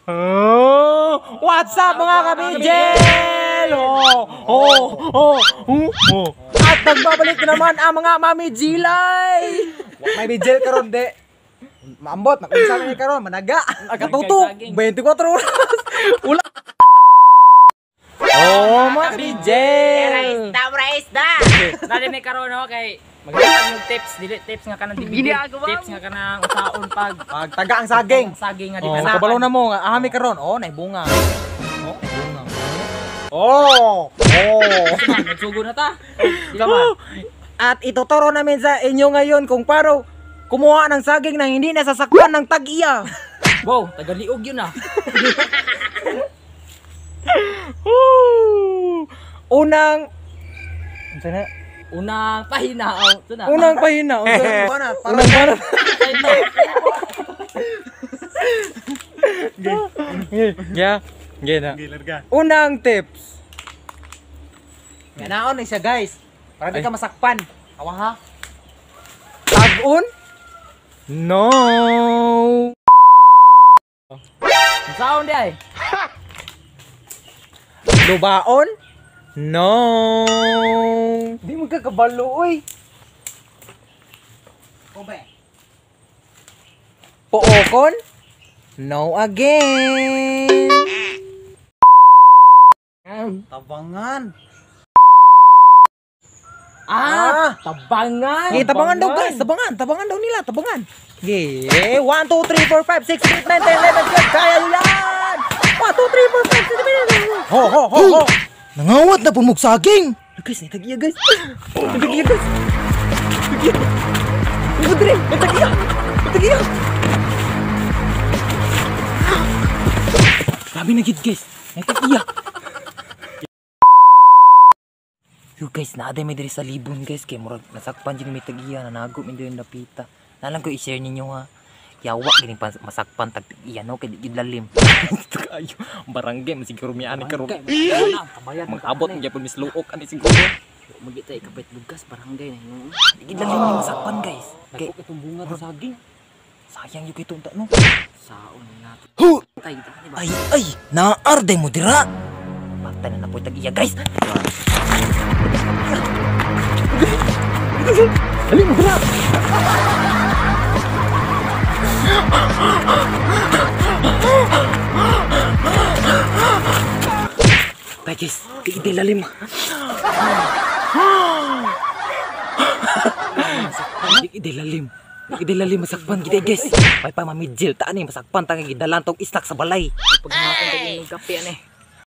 Oh, what's up mga kabijel? At nagbabalik na naman ang mga Mami Jilay. May bijel karon de. Maambot, nakunsa na karon, managa. Agatutok, 24 oras. Ula. Oh, mga kabijel. Isda. Nali may karon ako kay magandang tips, dili tips nga kanang DVD. Tips nga kanang usaon pag taga ang saging. Saging nga di Oh, kana. kabalo na mo, ahami karon. Oh, naibunga. Oh, naibunga. Oh. Nagsugo na ta. Di ba man? At ituturo namin sa inyo ngayon kung paano kumuha ng saging na hindi nasasakpan ng tag-iya. Wow, tagaliog yun ah. Unang Unang pahinaw. Unang pahina. Unang banat. Unang banat. Unang tips. Ganaon na siya guys. Para di ka masakpan. Awa ha. Tag-on? No. Sound di ay. Lubaon? No. Di mo kakabalo oy. Obe. Pookon? No again. Tabangan. Tabangan. Tabangan daw guys, tabangan daw nila, tabangan. 1, 2, 3, 4, 5, 6, 7, 8, 9, 10, 11, 12, kaya yan! 1, 2, 3, 4, 5, 6, 7, 8, ho! Nangawat na pumug saging! Guys, nagtagiya guys! Nagtagiya guys! Nagtagiya! Nagtagiya! Nagtagiya! Nagtagiya! Grabe na gid guys! Nagtagiya! Yo guys, naaday may diri sa libon guys, kay murag nasakpan din may tagiya, nanago may diri napita. Nalang ko i-share ninyo ha. Yawa gining masakpan tag tagiya no kay di lalim. Kayo barangay masiguro mi ani karon. Mag-abot mi gyapon misluok ani siguro. Magita ikapit lugas barangay na. Di lalim ni masakpan guys. Kay itong bunga ta saging. Sayang yung kito no. Saon natin. Hu! Tay di ba? Ay, naarde mo dira. Patay na napoy tagiya guys. Dali mo dira. Guys, kaya lalim. Hindi lalim masakpan kita guys. May pa mamidjil taan ni masakpan tang gidalan tong istak sa balay. Pag nakakita ng kape ani.